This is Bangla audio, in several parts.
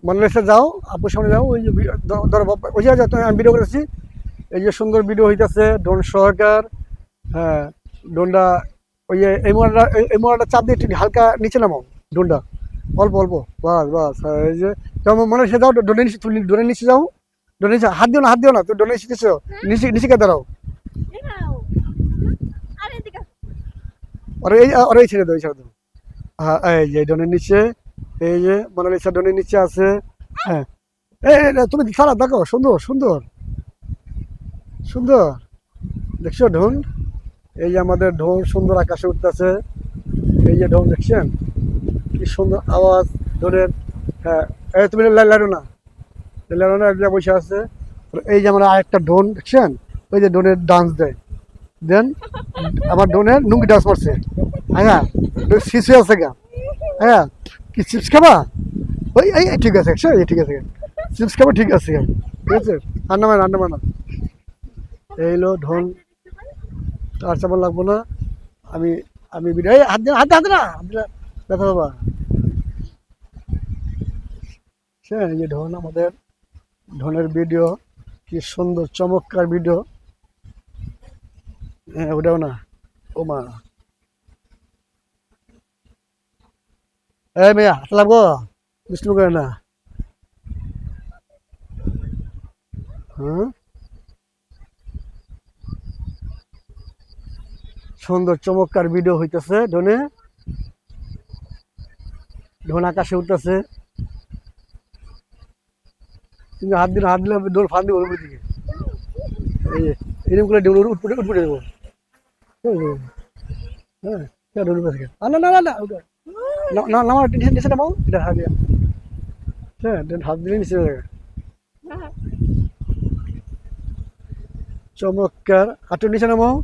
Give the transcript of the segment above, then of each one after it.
মোনালিসা যাও, আপুর সামনে যাও, ওই যে ধরো ওই যে আমি ভিডিও করেছি, এই যে সুন্দর ভিডিও হইতেছে, ড্রোন সহকার। হ্যাঁ, ড্রোনটা ওই যে এই মোড়াটা চাপ দিয়ে একটু হালকা নিচে নামাও ড্রোনটা, অল্প অল্প, বাস বাস। হ্যাঁ, এই যে যেমন মোনালিসা যাও, ড্রোনের নিচে, তুমি ড্রোনের নিচে যাও, ড্রোনের নিচে হাত দিও না, হাত দিও না, তো ড্রোনের নিচে নিচে নিচে কে দাঁড়াও, ওরা এই ছেড়ে দাও, এই ছেড়ে দাও। হ্যাঁ, এই যে ড্রোনের নিচে, এই যে মোনালিসা ড্রোনের নিচে আছে। হ্যাঁ, তুমি সারা দেখো, সুন্দর সুন্দর সুন্দর, দেখছো ঢোন? এই যে আমাদের ঢোল সুন্দর আকাশে উঠতেছে, এই যে ঢোল দেখছেন কি সুন্দর আওয়াজ ঢোলের। হ্যাঁ, এই তুমি লাইলো না, লাইলো না, এক জায়গায় বসে আছে। এই যে আমরা আরেকটা ঢোল দেখছেন, ওই যে ঢোলের ডান্স দেয়, দেন আমার ঢোলের নুঙ্গি ডান্স করছে। হ্যাঁ, শিশু আছে গা। হ্যাঁ, কি চিপস খাবা? ওই এই এই, ঠিক আছে, এই ঠিক আছে, চিপস খাবা, ঠিক আছে, ঠিক আছে, রান্না মানে রান্না বান্না। এই লো ঢোল, আর চাপা লাগবো না। আমি আমি ভিডিও, এই হাত দিয়ে, হাতে হাতে না, হাত দিলে ব্যথা পাবা। হ্যাঁ, এই যে ঢোল, আমাদের ঢোলের ভিডিও, কি সুন্দর চমৎকার ভিডিও। হ্যাঁ, ওটাও না, ও মা, এই মেয়া হাত লাগবো, বিষ্ণু করে না। হ্যাঁ, সুন্দর চমৎকার ভিডিও হইতেছে ঢোনে, ঢোল আকাশে উঠতেছে। কিন্তু হাত দিলে ডোল ফান দিব উপর দিকে, এই যে এরকম করে ডোল উঠপুটে উঠপুটে দেবো। হ্যাঁ, ডোল উপরে থেকে না না না না ওটা না, নামার নিচে নিচে নামাও, এটা হাত দিয়া। হ্যাঁ, হাত দিলে নিচে যাবে। চমৎকার, হাতের নিচে নামাও।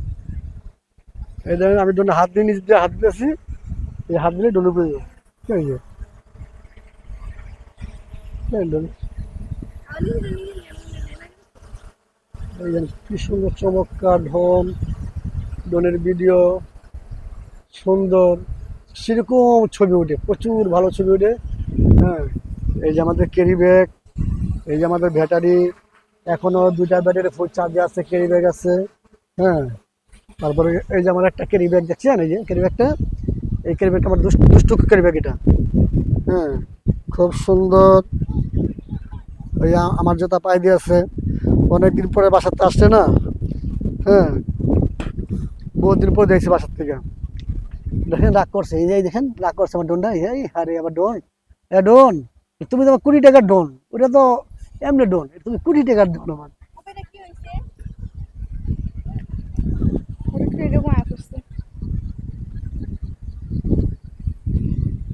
এই ধরেন আমি ডোলে হাত দিয়ে নিচে দিয়ে হাত দিয়েছি, এই হাত দিলে ডোল উপরে যাবো। এই যে ডোল, এই যে কি সুন্দর চমৎকার ঢোল, ডোলের ভিডিও সুন্দর, সেরকম ছবি ওঠে, প্রচুর ভালো ছবি ওঠে। হ্যাঁ, এই যে আমাদের ক্যারি ব্যাগ, এই যে আমাদের ব্যাটারি, এখনো দুইটা ব্যাটারি ফুল চার্জে আছে, ক্যারি ব্যাগ আছে। হ্যাঁ, তারপরে এই যে আমার একটা ক্যারি ব্যাগ দেখছেন, এই যে ক্যারি ব্যাগটা, এই ক্যারি ব্যাগটা আমার দুষ্টু ক্যারি ব্যাগ এটা। হ্যাঁ, খুব সুন্দর। ওই আমার জুতা পায়ে দিয়ে আছে, অনেকদিন পরে বাসাতে আসছে না। হ্যাঁ, বহুত দিন পরে দেখছি বাসার থেকে। দেখেন রাগ করছে, এই যে দেখেন রাগ করছে আমার ডোনটা, এই আরে আমার ডোন, এ ডোন, তুমি তো 20 টাকার ডোন, ওটা তো এমনি ডোন, তুমি 20 টাকার ডোন আমার।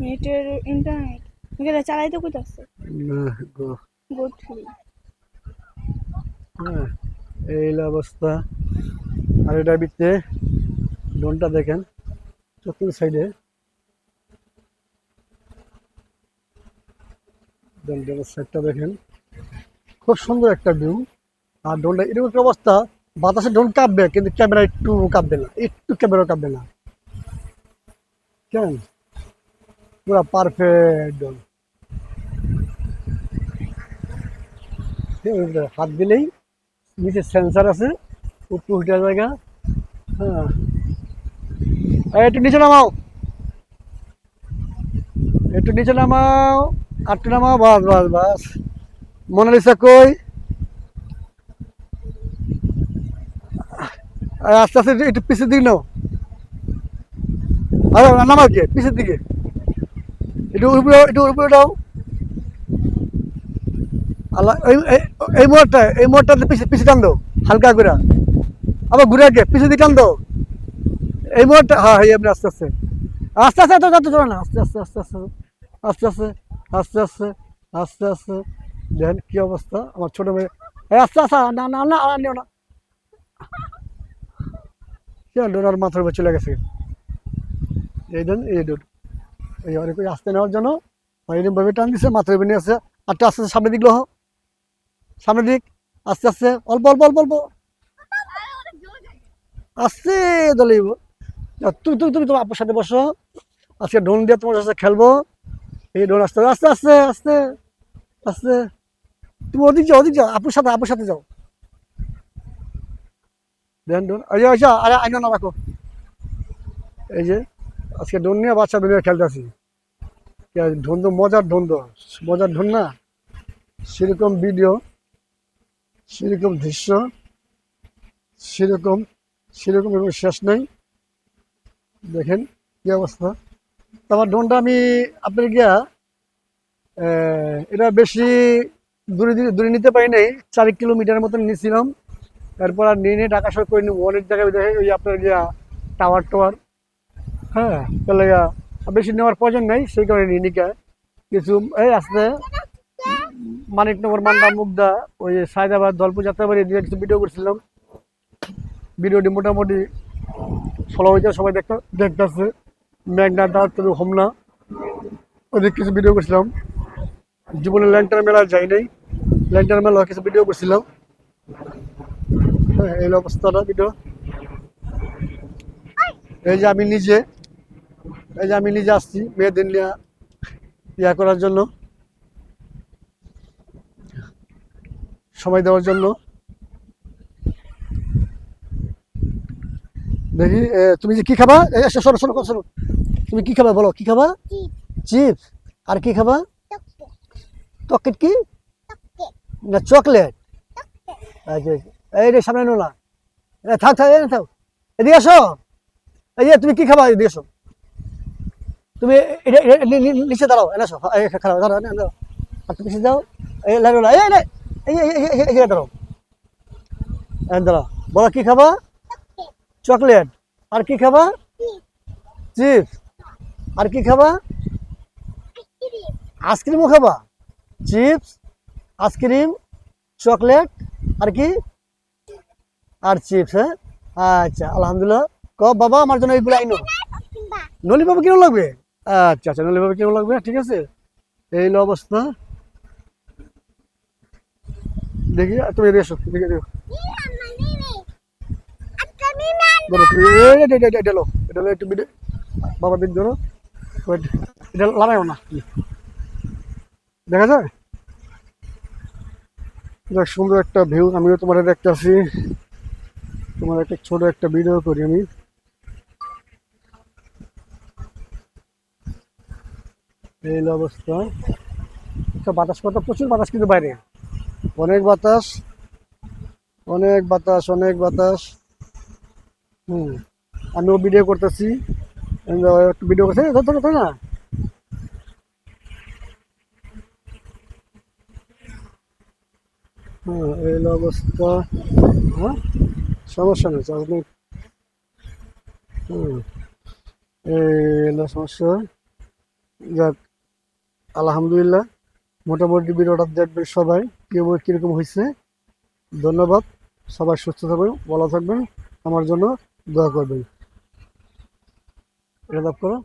নেটের ইন্টারনেট গেলে চালাইতে কইতাছে না গো। গোঠি। হ্যাঁ, এই হলো অবস্থা। আর এটার ভিতরে ডোনটা দেখেন, চতুর সাইডে ডোনের সাইডটা দেখেন, খুব সুন্দর একটা ভিউ। আর ডোনটা এরকম একটা অবস্থা, বাতাসে ডোন কাঁপবে কিন্তু ক্যামেরা একটু কাঁপবে না, একটু ক্যামেরা কাঁপবে না, কেমন পুরো পারফেক্ট ডোন। হাত দিলেই নিচে সেন্সার আছে, উপর উঠার জায়গা। হ্যাঁ, একটু নিচে নামাও, একটু নিচে নামাও, আটটু নামাও, বাস বাস বাস। মোনালিসা কই? আস্তে আস্তে একটু পিছের দিকে নাও, আরে নামাও গিয়ে পিছের দিকে, একটু উপরে দাও। আল্লাহ, এই মোড়টাতে পিছে পিছে টান দাও, হালকা করে, আবার ঘুরে আগে পিছের দিকে টান দাও। এই মোড়টা, হ্যাঁ হ্যাঁ, এমনি আস্তে আস্তে, আস্তে আস্তে, এত যত চলে না, আস্তে আস্তে আস্তে আস্তে আস্তে আস্তে আস্তে আস্তে আস্তে আস্তে। দেখেন কি অবস্থা আমার ছোট মেয়ে, এই আস্তে আস্তে, না না না আর নিও না, ডোনার মাথার উপর চলে গেছে। এই দেন এই ডোর, এই অনেক আস্তে নেওয়ার জন্য এরকম ভাবে টান দিচ্ছে, মাথার উপর নিয়ে আসছে। আর আস্তে আস্তে সামনের দিক লহ, সামনের দিক, আস্তে আস্তে, অল্প অল্প অল্প অল্প, আস্তে দলিব। তুমি তুমি তুমি তোমার আপনার সাথে বসো, আজকে ডোন দিয়ে তোমার সাথে খেলবো। এই ডোন আস্তে আস্তে আস্তে আস্তে, আস্তে, তুমি ওদিক যাও আপুর সাথে যাও। দেন ডোন, এই যে আচ্ছা, আরে আইনো না রাখো। এই যে আজকে ডোন নিয়ে বাচ্চাদের নিয়ে খেলতেছি। ঢোন তো মজার ঢোন না, সেরকম ভিডিও, সেরকম দৃশ্য, সেরকম সেরকম এবং শেষ নাই। দেখেন কি অবস্থা। আমার ড্রোনটা আমি আপনার গিয়া এটা বেশি দূরে নিতে পারি নাই, 4 কিলোমিটার মতন নিয়েছিলাম। তারপর আর নিয়ে ঢাকা শহর করে নিব অনেক জায়গায় দেখে ওই আপনার গিয়া টাওয়ার। হ্যাঁ, তাহলে বেশি নেওয়ার প্রয়োজন নাই, সেই কারণে নিয়ে নিকা কিছু এই আসতে মানিকনগর, মান্ডা, মুগদা, ওই সায়দাবাদ, দলপুর, যাত্রাবাড়ি দিয়ে কিছু ভিডিও করছিলাম। ভিডিওটি মোটামুটি ফলো হয়েছে, সবাই দেখতেছে। মেঘনা, দাঁড়, হোমনা, ওদের কিছু ভিডিও করছিলাম। জীবনে ল্যান্টার মেলা যাই নাই, ল্যান্টার মেলা কিছু ভিডিও করছিলাম। হ্যাঁ, এই অবস্থাটা ভিডিও। এই যে আমি নিজে আসছি মেয়েদের নিয়ে ইয়া করার জন্য, সময় দেওয়ার জন্য। দেখি তুমি যে কি খাবা, শোনো, তুমি কি খাবা বলো, কি খাবা? চিপস। আর কি খাবা? চকলেট। কি না চকলেট? আচ্ছা, এই রে সামনে নো না, থাক এদিকে আসো। এই যে তুমি কি খাবা, এদিকে আসো। তুমি নিচে দাঁড়াও, এনে আসো, খারাপ দাঁড়াও, দাঁড়াও। আর তুমি নিচে যাও, এই লাইনো না, এই দাঁড়াও, দাঁড়াও। বলো কি খাবা? চকলেট। আর কি খাবা? চিপস। আর কি খাবা? আইসক্রিমও খাবা? চিপস, আইসক্রিম, চকলেট, আর কি? আর চিপস। হ্যাঁ, আচ্ছা, আলহামদুলিল্লাহ। বাবা আমার জন্য এইগুলো আইনো। নলিবাবু কেমন লাগবে? আচ্ছা, নলিবাবু কেমন লাগবে, ঠিক আছে। এই হলো অবস্থা। দেখি তুমি এসো, দেখি একটু ভিডিও বাবা দিক ধরো, এটা লাগাইও না, দেখা যায়। দেখ সুন্দর একটা ভিউ, আমিও তোমার দেখতে আসি, তোমার একটা ছোট একটা ভিডিও করি আমি। এই হলো অবস্থা। বাতাস কথা, প্রচুর বাতাস কিন্তু বাইরে, অনেক বাতাস, অনেক বাতাস। হুম, আমিও ভিডিও করতেছি, একটু ভিডিও করছি না। হ্যাঁ, এই হলো অবস্থা। হ্যাঁ, সমস্যা নেই, আপনি। হুম, এই হলো সমস্যা। যাক, আলহামদুলিল্লাহ, মোটামুটি ভিডিওটা দেখবেন সবাই, কিরকম হয়েছে। ধন্যবাদ, সবাই সুস্থ থাকবেন, ভালো থাকবেন, আমার জন্য দোয়া করবেন। এটা করো।